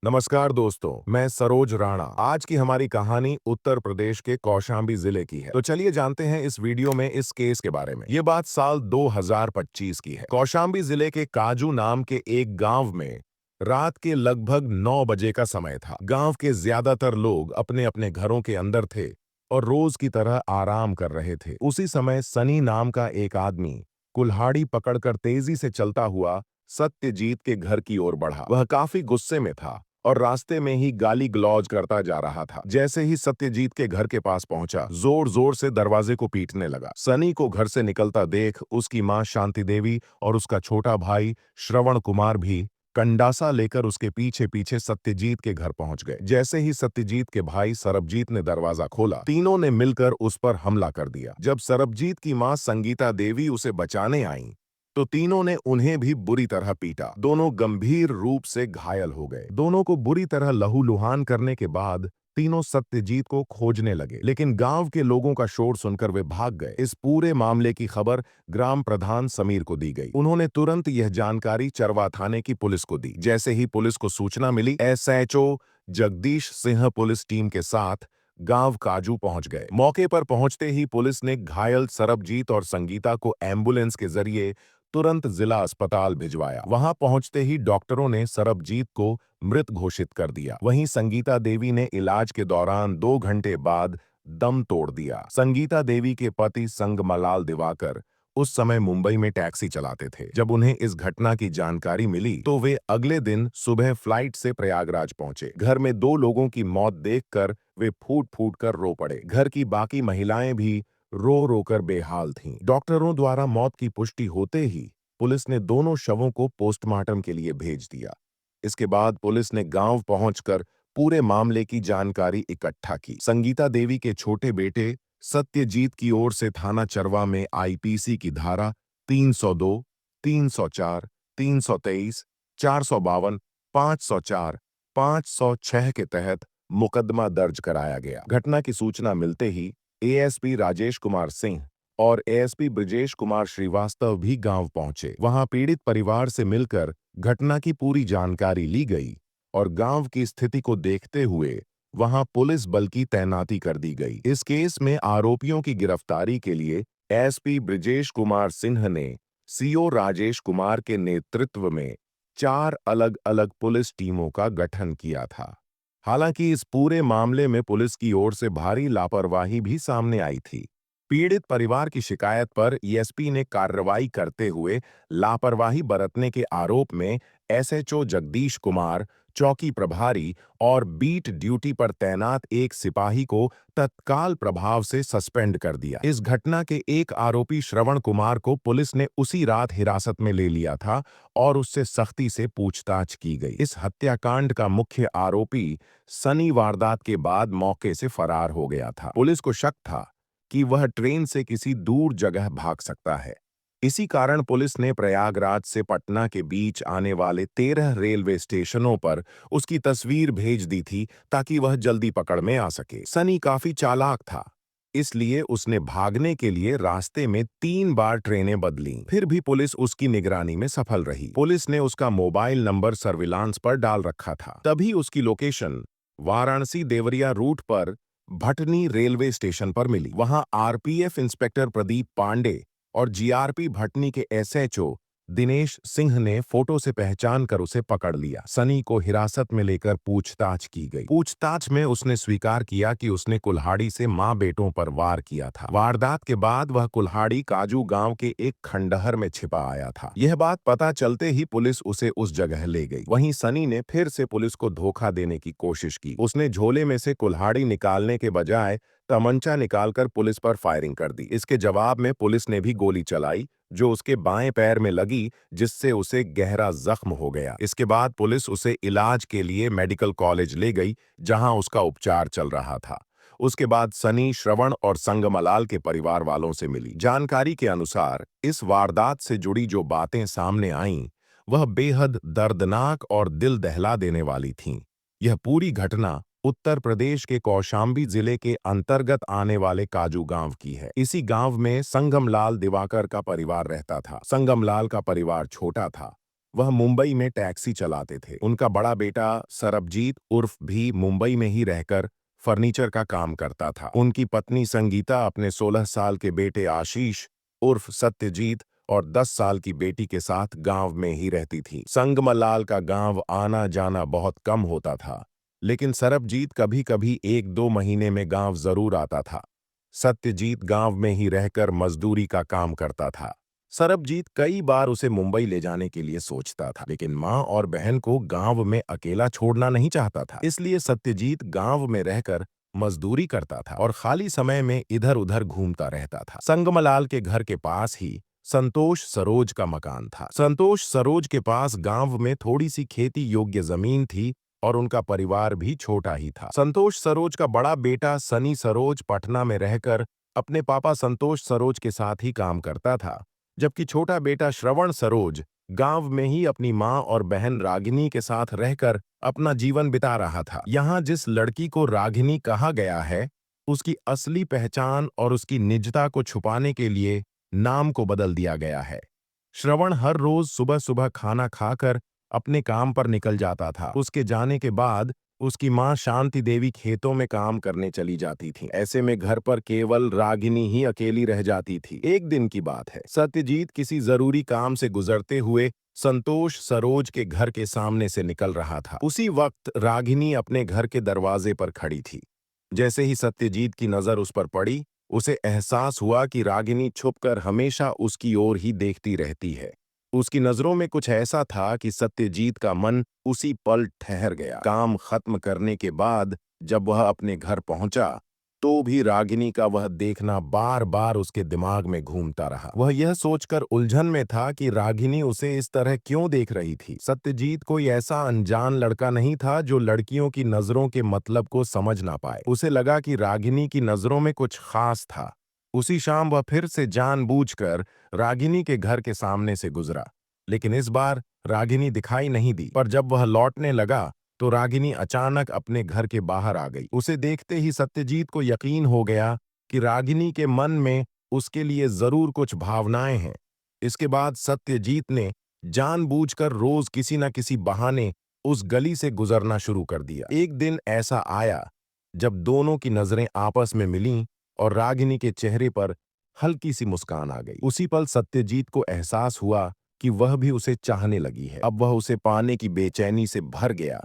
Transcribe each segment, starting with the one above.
नमस्कार दोस्तों, मैं सरोज राणा। आज की हमारी कहानी उत्तर प्रदेश के कौशाम्बी जिले की है। तो चलिए जानते हैं इस वीडियो में इस केस के बारे में। ये बात साल 2025 की है। कौशाम्बी जिले के काजू नाम के एक गांव में रात के लगभग 9 बजे का समय था। गांव के ज्यादातर लोग अपने अपने घरों के अंदर थे और रोज की तरह आराम कर रहे थे। उसी समय सनी नाम का एक आदमी कुल्हाड़ी पकड़कर तेजी से चलता हुआ सत्यजीत के घर की ओर बढ़ा। वह काफी गुस्से में था और रास्ते में ही गाली गलौज करता जा रहा था। जैसे ही सत्यजीत के घर के पास पहुंचा, जोर जोर से दरवाजे को पीटने लगा। सनी को घर से निकलता देख उसकी मां शांति देवी और उसका छोटा भाई श्रवण कुमार भी कंडासा लेकर उसके पीछे पीछे सत्यजीत के घर पहुंच गए। जैसे ही सत्यजीत के भाई सरबजीत ने दरवाजा खोला, तीनों ने मिलकर उस पर हमला कर दिया। जब सरबजीत की मां संगीता देवी उसे बचाने आईं, तो तीनों ने उन्हें भी बुरी तरह पीटा। दोनों गंभीर रूप से घायल हो गए। दोनों को बुरी तरह लहूलुहान करने के बाद तीनों सत्यजीत को खोजने लगे, लेकिन गांव के लोगों का शोर सुनकर वे भाग गए। इस पूरे मामले की खबर ग्राम प्रधान समीर को दी गई। उन्होंने तुरंत यह जानकारी चरवा थाने की पुलिस को दी। जैसे ही पुलिस को सूचना मिली, SHO Jagdish Singh police team के साथ गांव काजू पहुंच गए। मौके पर पहुंचते ही पुलिस ने घायल सरबजीत और संगीता को एम्बुलेंस के जरिए तुरंत जिला अस्पताल भिजवाया। वहां पहुंचते ही डॉक्टरों ने सरबजीत को मृत घोषित कर दिया। वहीं संगीता देवी ने इलाज के दौरान 2 घंटे बाद दम तोड़ दिया। संगीता देवी के पति संगमलाल दिवाकर उस समय मुंबई में टैक्सी चलाते थे। जब उन्हें इस घटना की जानकारी मिली, तो वे अगले दिन सुबह फ्लाइट से प्रयागराज पहुंचे। घर में 2 लोगों की मौत देखकर वे फूट फूट कर रो पड़े। घर की बाकी महिलाएं भी रो रो कर बेहाल थीं। डॉक्टरों द्वारा मौत की पुष्टि होते ही पुलिस ने दोनों शवों को पोस्टमार्टम के लिए भेज दिया। इसके बाद पुलिस ने गांव पहुंचकर पूरे मामले की जानकारी इकट्ठा की। संगीता देवी के छोटे बेटे सत्यजीत की ओर से थाना चरवा में आईपीसी की धारा 302, 304, 323, 452, 504, 506 के तहत मुकदमा दर्ज कराया गया। घटना की सूचना मिलते ही एएसपी राजेश कुमार सिंह और एएसपी ब्रिजेश कुमार श्रीवास्तव भी गांव पहुंचे। वहां पीड़ित परिवार से मिलकर घटना की पूरी जानकारी ली गई और गांव की स्थिति को देखते हुए वहां पुलिस बल की तैनाती कर दी गई। इस केस में आरोपियों की गिरफ्तारी के लिए एसपी ब्रिजेश कुमार सिंह ने सीओ राजेश कुमार के नेतृत्व में 4 अलग-अलग पुलिस टीमों का गठन किया था। हालांकि इस पूरे मामले में पुलिस की ओर से भारी लापरवाही भी सामने आई थी। पीड़ित परिवार की शिकायत पर एसपी ने कार्रवाई करते हुए लापरवाही बरतने के आरोप में एसएचओ जगदीश कुमार, चौकी प्रभारी और बीट ड्यूटी पर तैनात एक सिपाही को तत्काल प्रभाव से सस्पेंड कर दिया। इस घटना के एक आरोपी श्रवण कुमार को पुलिस ने उसी रात हिरासत में ले लिया था और उससे सख्ती से पूछताछ की गई। इस हत्याकांड का मुख्य आरोपी सनी वारदात के बाद मौके से फरार हो गया था। पुलिस को शक था कि वह ट्रेन से किसी दूर जगह भाग सकता है। इसी कारण पुलिस ने प्रयागराज से पटना के बीच आने वाले 13 रेलवे स्टेशनों पर उसकी तस्वीर भेज दी थी ताकि वह जल्दी पकड़ में आ सके। सनी काफी चालाक था, इसलिए उसने भागने के लिए रास्ते में 3 बार ट्रेनें बदलीं। फिर भी पुलिस उसकी निगरानी में सफल रही। पुलिस ने उसका मोबाइल नंबर सर्विलांस पर डाल रखा था। तभी उसकी लोकेशन वाराणसी देवरिया रूट पर भटनी रेलवे स्टेशन पर मिली। वहां आरपीएफ इंस्पेक्टर प्रदीप पांडे और जीआरपी भटनी के एसएचओ दिनेश सिंह ने फोटो से पहचान कर उसे पकड़ लिया। सनी को हिरासत में लेकर पूछताछ की गई। पूछताछ में उसने स्वीकार किया कि उसने कुल्हाड़ी से मां बेटों पर वार किया था। वारदात के बाद वह कुल्हाड़ी काजू गांव के एक खंडहर में छिपा आया था। यह बात पता चलते ही पुलिस उसे उस जगह ले गई। वहीं सनी ने फिर से पुलिस को धोखा देने की कोशिश की। उसने झोले में से कुल्हाड़ी निकालने के बजाय तमंचा निकालकर पुलिस पर फायरिंग कर दी। इसके जवाब में पुलिस ने भी गोली चलाई, जो उसके बाएं पैर में लगी, जिससे उसे गहरा जख्म हो गया। इसके बाद पुलिस उसे इलाज के लिए मेडिकल कॉलेज ले गई, जहां उसका उपचार चल रहा था। उसके बाद सनी, श्रवण और संगमलाल के परिवार वालों से मिली। जानकारी के अनुसार इस वारदात से जुड़ी जो बातें सामने आईं, वह बेहद दर्दनाक और दिल दहला देने वाली थीं। यह पूरी घटना उत्तर प्रदेश के कौशाम्बी जिले के अंतर्गत आने वाले काजू गांव की है। इसी गांव में संगमलाल दिवाकर का परिवार रहता था। संगमलाल का परिवार छोटा था। वह मुंबई में टैक्सी चलाते थे। उनका बड़ा बेटा सरबजीत उर्फ भी मुंबई में ही रहकर फर्नीचर का काम करता था। उनकी पत्नी संगीता अपने 16 साल के बेटे आशीष उर्फ सत्यजीत और 10 साल की बेटी के साथ गांव में ही रहती थी। संगमलाल का गांव आना जाना बहुत कम होता था, लेकिन सरबजीत कभी कभी 1-2 महीने में गांव जरूर आता था। सत्यजीत गांव में ही रहकर मजदूरी का काम करता था। सरबजीत कई बार उसे मुंबई ले जाने के लिए सोचता था, लेकिन माँ और बहन को गांव में अकेला छोड़ना नहीं चाहता था। इसलिए सत्यजीत गांव में रहकर मजदूरी करता था और खाली समय में इधर-उधर घूमता रहता था। संगमलाल के घर के पास ही संतोष सरोज का मकान था। संतोष सरोज के पास गांव में थोड़ी सी खेती योग्य जमीन थी और उनका परिवार भी छोटा ही था। संतोष सरोज का बड़ा बेटा सनी सरोज पटना में रहकर अपने पापा संतोष सरोज के साथ ही काम करता था, जबकि छोटा बेटा श्रवण सरोज गांव में ही अपनी मां और बहन रागिनी के साथ रहकर अपना जीवन बिता रहा था। यहाँ जिस लड़की को रागिनी कहा गया है, उसकी असली पहचान और उसकी निजता को छुपाने के लिए नाम को बदल दिया गया है। श्रवण हर रोज सुबह सुबह खाना खाकर अपने काम पर निकल जाता था। उसके जाने के बाद उसकी मां शांति देवी खेतों में काम करने चली जाती थी। ऐसे में घर पर केवल रागिनी ही अकेली रह जाती थी। एक दिन की बात है, सत्यजीत किसी जरूरी काम से गुजरते हुए संतोष सरोज के घर के सामने से निकल रहा था। उसी वक्त रागिनी अपने घर के दरवाजे पर खड़ी थी। जैसे ही सत्यजीत की नजर उस पर पड़ी, उसे एहसास हुआ कि रागिनी छुपकर हमेशा उसकी ओर ही देखती रहती है। उसकी नजरों में कुछ ऐसा था कि सत्यजीत का मन उसी पल ठहर गया। काम खत्म करने के बाद जब वह अपने घर पहुंचा, तो भी रागिनी का वह देखना बार बार उसके दिमाग में घूमता रहा। वह यह सोचकर उलझन में था कि रागिनी उसे इस तरह क्यों देख रही थी। सत्यजीत कोई ऐसा अनजान लड़का नहीं था जो लड़कियों की नजरों के मतलब को समझ ना पाए। उसे लगा कि रागिनी की नजरों में कुछ खास था। उसी शाम वह फिर से जानबूझकर रागिनी के घर के सामने से गुजरा, लेकिन इस बार रागिनी दिखाई नहीं दी। पर जब वह लौटने लगा, तो रागिनी अचानक अपने घर के बाहर आ गई। उसे देखते ही सत्यजीत को यकीन हो गया कि रागिनी के मन में उसके लिए जरूर कुछ भावनाएं हैं। इसके बाद सत्यजीत ने जानबूझकर रोज किसी न किसी बहाने उस गली से गुजरना शुरू कर दिया। एक दिन ऐसा आया जब दोनों की नजरें आपस में मिलीं और रागिनी के चेहरे पर हल्की सी मुस्कान आ गई। उसी पल सत्यजीत को एहसास हुआ कि वह भी उसे चाहने लगी है। अब वह उसे पाने की बेचैनी से भर गया।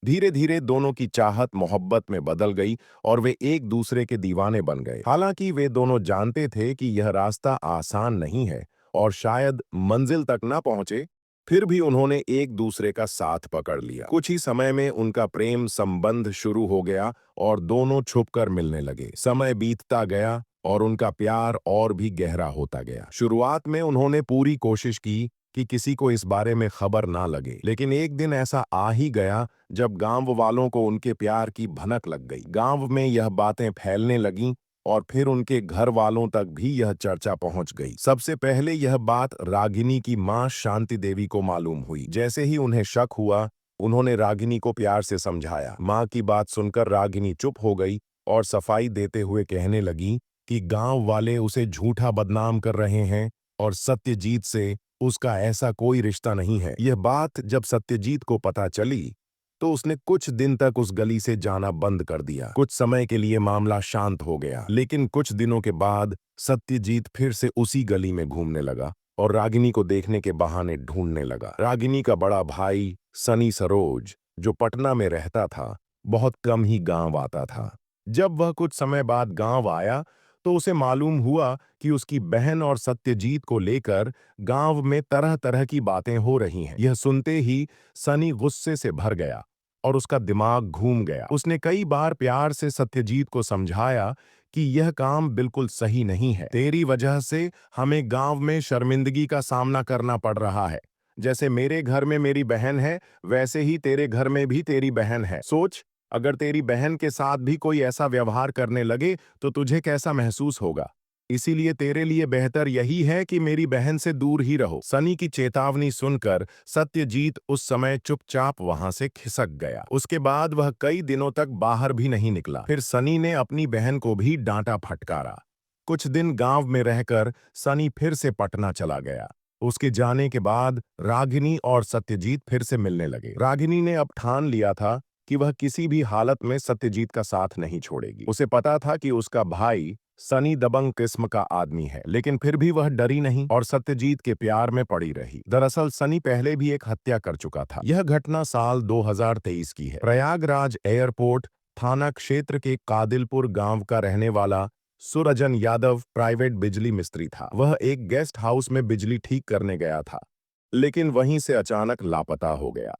धीरे धीरे दोनों की चाहत मोहब्बत में बदल गई और वे एक दूसरे के दीवाने बन गए। हालांकि वे दोनों जानते थे कि यह रास्ता आसान नहीं है और शायद मंजिल तक न पहुंचे, फिर भी उन्होंने एक दूसरे का साथ पकड़ लिया। कुछ ही समय में उनका प्रेम संबंध शुरू हो गया और दोनों छुपकर मिलने लगे। समय बीतता गया और उनका प्यार और भी गहरा होता गया। शुरुआत में उन्होंने पूरी कोशिश की कि किसी को इस बारे में खबर ना लगे, लेकिन एक दिन ऐसा आ ही गया जब गांव वालों को उनके प्यार की भनक लग गई। गांव में यह बातें फैलने लगीं और फिर उनके घर वालों तक भी यह चर्चा पहुंच गई। सबसे पहले यह बात रागिनी की मां शांति देवी को मालूम हुई। जैसे ही उन्हें शक हुआ, उन्होंने रागिनी को प्यार से समझाया। मां की बात सुनकर रागिनी चुप हो गई और सफाई देते हुए कहने लगी कि गांव वाले उसे झूठा बदनाम कर रहे हैं और सत्यजीत से उसका ऐसा कोई रिश्ता नहीं है। यह बात जब सत्यजीत को पता चली, तो उसने कुछ दिन तक उस गली से जाना बंद कर दिया। कुछ समय के लिए मामला शांत हो गया, लेकिन कुछ दिनों के बाद सत्यजीत फिर से उसी गली में घूमने लगा और रागिनी को देखने के बहाने ढूंढने लगा। रागिनी का बड़ा भाई सनी सरोज, जो पटना में रहता था, बहुत कम ही गांव आता था। जब वह कुछ समय बाद गांव आया, तो उसे मालूम हुआ कि उसकी बहन और सत्यजीत को लेकर गांव में तरह तरह की बातें हो रही हैं। यह सुनते ही सनी गुस्से से भर गया और उसका दिमाग घूम गया। उसने कई बार प्यार से सत्यजीत को समझाया कि यह काम बिल्कुल सही नहीं है। तेरी वजह से हमें गांव में शर्मिंदगी का सामना करना पड़ रहा है। जैसे मेरे घर में मेरी बहन है, वैसे ही तेरे घर में भी तेरी बहन है। सोच, अगर तेरी बहन के साथ भी कोई ऐसा व्यवहार करने लगे तो तुझे कैसा महसूस होगा। इसीलिए तेरे लिए बेहतर यही है कि मेरी बहन से दूर ही रहो। सनी की चेतावनी सुनकर सत्यजीत उस समय चुपचाप वहां से खिसक गया। उसके बाद वह कई दिनों तक बाहर भी नहीं निकला। फिर सनी ने अपनी बहन को भी डांटा फटकारा। कुछ दिन गांव में रहकर सनी फिर से पटना चला गया। उसके जाने के बाद रागिनी और सत्यजीत फिर से मिलने लगे। रागिनी ने अब ठान लिया था कि वह किसी भी हालत में सत्यजीत का साथ नहीं छोड़ेगी। उसे पता था कि उसका भाई सनी दबंग किस्म का आदमी है, लेकिन फिर भी वह डरी नहीं और सत्यजीत के प्यार में पड़ी रही। दरअसल सनी पहले भी एक हत्या कर चुका था। यह घटना साल 2023 की है। प्रयागराज एयरपोर्ट थाना क्षेत्र के कादिलपुर गांव का रहने वाला सुरजन यादव प्राइवेट बिजली मिस्त्री था। वह एक गेस्ट हाउस में बिजली ठीक करने गया था, लेकिन वहीं से अचानक लापता हो गया।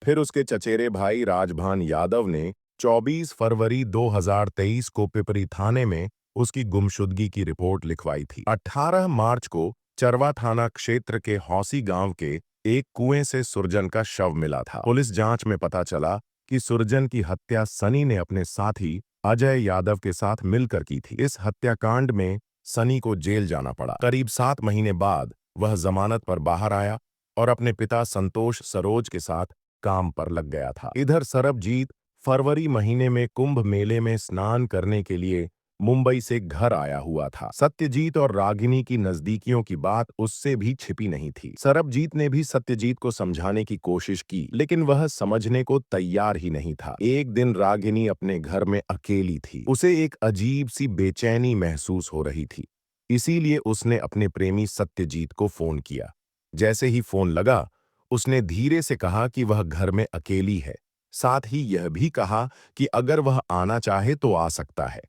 फिर उसके चचेरे भाई राजभान यादव ने 24 फरवरी 2023 को पिपरी थाने में उसकी गुमशुदगी की रिपोर्ट लिखवाई थी। 18 मार्च को चरवा थाना क्षेत्र के हौसी गांव के एक कुएं से सुरजन का शव मिला था। पुलिस जांच में पता चला कि सुरजन की हत्या सनी ने अपने साथी अजय यादव के साथ मिलकर की थी। इस हत्याकांड में सनी को जेल जाना पड़ा। करीब 7 महीने बाद वह जमानत पर बाहर आया और अपने पिता संतोष सरोज के साथ काम पर लग गया था। इधर सरबजीत फरवरी महीने में कुंभ मेले में स्नान करने के लिए मुंबई से घर आया हुआ था। सत्यजीत और रागिनी की नजदीकियों की बात उससे भी छिपी नहीं थी। सरबजीत ने भी सत्यजीत को समझाने की कोशिश की, लेकिन वह समझने को तैयार ही नहीं था। एक दिन रागिनी अपने घर में अकेली थी। उसे एक अजीब सी बेचैनी महसूस हो रही थी। इसीलिए उसने अपने प्रेमी सत्यजीत को फोन किया। जैसे ही फोन लगा, उसने धीरे से कहा कि वह घर में अकेली है। साथ ही यह भी कहा कि अगर वह आना चाहे तो आ सकता है,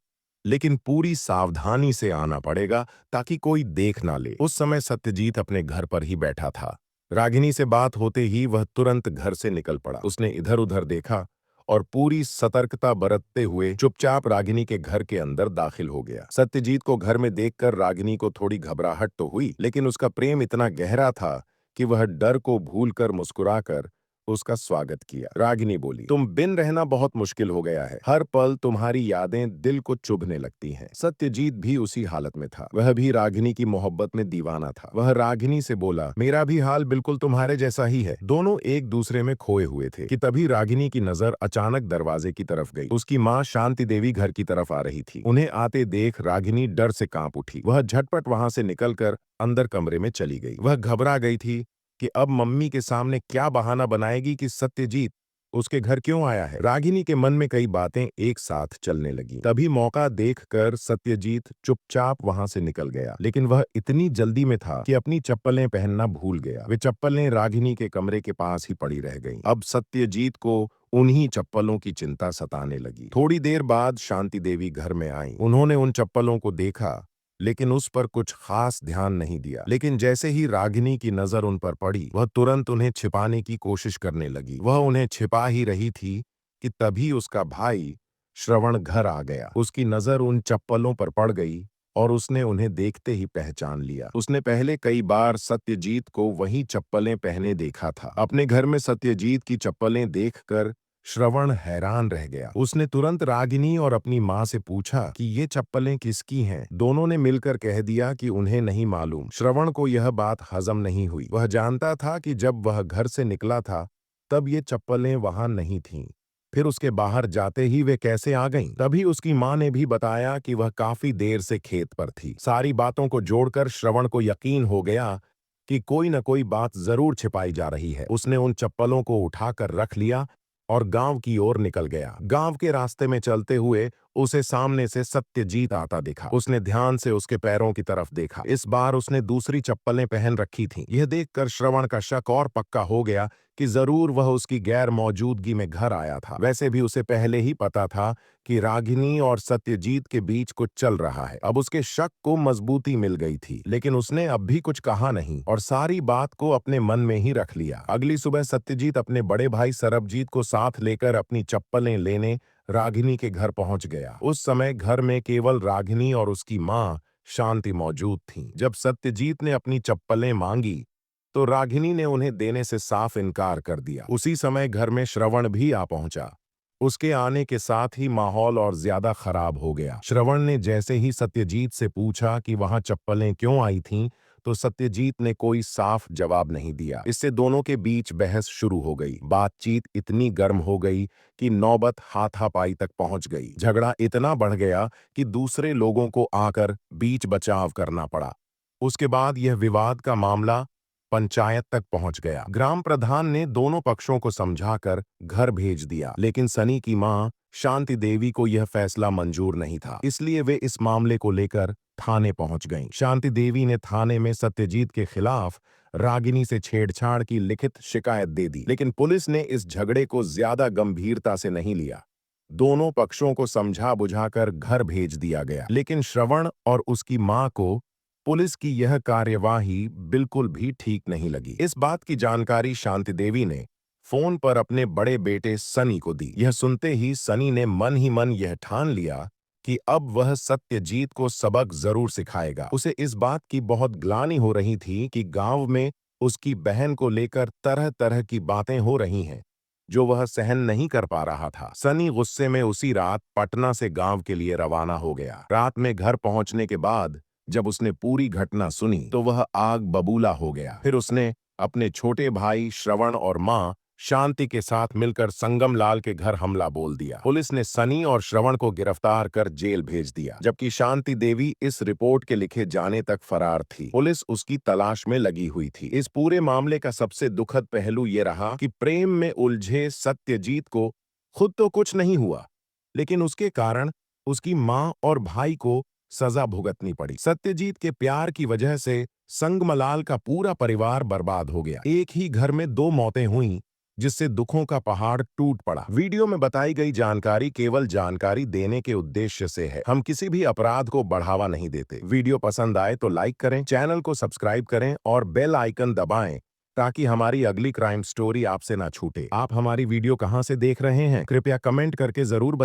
लेकिन पूरी सावधानी से आना पड़ेगा ताकि कोई देख ना ले। उस समय सत्यजीत अपने घर पर ही बैठा था। रागिनी से बात होते ही वह तुरंत घर से निकल पड़ा। उसने इधर उधर देखा और पूरी सतर्कता बरतते हुए चुपचाप रागिनी के घर के अंदर दाखिल हो गया। सत्यजीत को घर में देखकर रागिनी को थोड़ी घबराहट तो हुई, लेकिन उसका प्रेम इतना गहरा था कि वह डर को भूलकर मुस्कुराकर उसका स्वागत किया। रागिनी बोली, तुम बिन रहना बहुत मुश्किल हो गया है। हर पल तुम्हारी यादें दिल को चुभने लगती हैं। सत्यजीत भी उसी हालत में था। वह भी रागिनी की मोहब्बत में दीवाना था। वह रागिनी से बोला, मेरा भी हाल बिल्कुल तुम्हारे जैसा ही है। दोनों एक दूसरे में खोए हुए थे कि तभी रागिनी की नजर अचानक दरवाजे की तरफ गई। उसकी माँ शांति देवी घर की तरफ आ रही थी। उन्हें आते देख रागिनी डर से कांप उठी। वह झटपट वहां से निकलकर अंदर कमरे में चली गई। वह घबरा गई थी कि अब मम्मी के सामने क्या बहाना बनाएगी कि सत्यजीत उसके घर क्यों आया है। रागिनी के मन में कई बातें एक साथ चलने लगी। तभी मौका देखकर सत्यजीत चुपचाप वहां से निकल गया, लेकिन वह इतनी जल्दी में था कि अपनी चप्पलें पहनना भूल गया। वे चप्पलें रागिनी के कमरे के पास ही पड़ी रह गईं। अब सत्यजीत को उन्हीं चप्पलों की चिंता सताने लगी। थोड़ी देर बाद शांति देवी घर में आई। उन्होंने उन चप्पलों को देखा, लेकिन उस पर कुछ खास ध्यान नहीं दिया। लेकिन जैसे ही रागिनी की नजर उन पर पड़ी, वह तुरंत उन्हें छिपाने की कोशिश करने लगी। वह उन्हें छिपा ही रही थी कि तभी उसका भाई श्रवण घर आ गया। उसकी नजर उन चप्पलों पर पड़ गई और उसने उन्हें देखते ही पहचान लिया। उसने पहले कई बार सत्यजीत को वही चप्पलें पहने देखा था। अपने घर में सत्यजीत की चप्पलें देखकर श्रवण हैरान रह गया। उसने तुरंत रागिनी और अपनी माँ से पूछा कि ये चप्पलें किसकी हैं। दोनों ने मिलकर कह दिया कि उन्हें नहीं मालूम। श्रवण को यह बात हजम नहीं हुई। वह जानता था कि जब वह घर से निकला था तब ये चप्पलें वहां नहीं थीं। फिर उसके बाहर जाते ही वे कैसे आ गईं? तभी उसकी माँ ने भी बताया कि वह काफी देर से खेत पर थी। सारी बातों को जोड़कर श्रवण को यकीन हो गया कि कोई न कोई बात जरूर छिपाई जा रही है। उसने उन चप्पलों को उठाकर रख लिया और गांव की ओर निकल गया। गांव के रास्ते में चलते हुए उसे सामने से सत्यजीत आता दिखा। उसने ध्यान से उसके पैरों की तरफ देखा। इस बार उसने दूसरी चप्पलें पहन रखी थीं। यह देखकर श्रवण का शक और पक्का हो गया कि जरूर वह उसकी गैर मौजूदगी में घर आया था। वैसे भी उसे पहले ही पता था कि रागिनी और सत्यजीत के बीच कुछ चल रहा है। अब उसके शक को मजबूती मिल गई थी, लेकिन उसने अब भी कुछ कहा नहीं और सारी बात को अपने मन में ही रख लिया। अगली सुबह सत्यजीत अपने बड़े भाई सरबजीत को साथ लेकर अपनी चप्पलें लेने रागिनी के घर पहुंच गया। उस समय घर में केवल रागिनी और उसकी माँ शांति मौजूद थीं। जब सत्यजीत ने अपनी चप्पलें मांगी तो रागिनी ने उन्हें देने से साफ इनकार कर दिया। उसी समय घर में श्रवण भी आ पहुंचा। उसके आने के साथ ही माहौल और ज्यादा खराब हो गया। श्रवण ने जैसे ही सत्यजीत से पूछा कि वहां चप्पलें क्यों आई थीं, तो सत्यजीत ने कोई साफ जवाब नहीं दिया। इससे दोनों के बीच बहस शुरू हो गई। बातचीत इतनी गर्म हो गई कि नौबत हाथापाई तक पहुंच गई। झगड़ा इतना बढ़ गया कि दूसरे लोगों को आकर बीच बचाव करना पड़ा। उसके बाद यह विवाद का मामला पंचायत तक पहुंच गया। ग्राम प्रधान ने दोनों पक्षों को समझाकर घर भेज दिया, लेकिन सनी की मां शांति देवी को यह फैसला मंजूर नहीं था, इसलिए वे इस मामले को लेकर थाने पहुंच गईं। शांति देवी ने थाने में सत्यजीत के खिलाफ रागिनी से छेड़छाड़ की लिखित शिकायत दे दी, लेकिन पुलिस ने इस झगड़े को ज्यादा गंभीरता से नहीं लिया। दोनों पक्षों को समझा बुझाकर घर भेज दिया गया, लेकिन श्रवण और उसकी मां को पुलिस की यह कार्यवाही बिल्कुल भी ठीक नहीं लगी। इस बात की जानकारी शांति देवी ने फोन पर अपने बड़े बेटे सनी को दी। यह सुनते ही सनी ने मन ही मन यह ठान लिया कि अब वह सत्यजीत को सबक जरूर सिखाएगा। उसे इस बात की बहुत ग्लानि हो रही थी कि गांव में उसकी बहन को लेकर तरह तरह की बातें हो रही हैं, जो वह सहन नहीं कर पा रहा था। सनी गुस्से में उसी रात पटना से गांव के लिए रवाना हो गया। रात में घर पहुंचने के बाद जब उसने पूरी घटना सुनी तो वह आग बबूला हो गया। फिर उसने अपने छोटे भाई श्रवण और मां शांति के साथ मिलकर संगम लाल के घर हमला बोल दिया। पुलिस ने सनी और श्रवण को गिरफ्तार कर जेल भेज दिया, जबकि शांति देवी इस रिपोर्ट के लिखे जाने तक फरार थी। पुलिस उसकी तलाश में लगी हुई थी। इस पूरे मामले का सबसे दुखद पहलू ये रहा कि प्रेम में उलझे सत्यजीत को खुद तो कुछ नहीं हुआ, लेकिन उसके कारण उसकी मां और भाई को सजा भुगतनी पड़ी। सत्यजीत के प्यार की वजह से संगमलाल का पूरा परिवार बर्बाद हो गया। एक ही घर में दो मौतें हुईं, जिससे दुखों का पहाड़ टूट पड़ा। वीडियो में बताई गई जानकारी केवल जानकारी देने के उद्देश्य से है। हम किसी भी अपराध को बढ़ावा नहीं देते। वीडियो पसंद आए तो लाइक करें, चैनल को सब्सक्राइब करें और बेल आइकन दबाएं ताकि हमारी अगली क्राइम स्टोरी आपसे ना छूटे। आप हमारी वीडियो कहां से देख रहे हैं, कृपया कमेंट करके जरूर बताएं।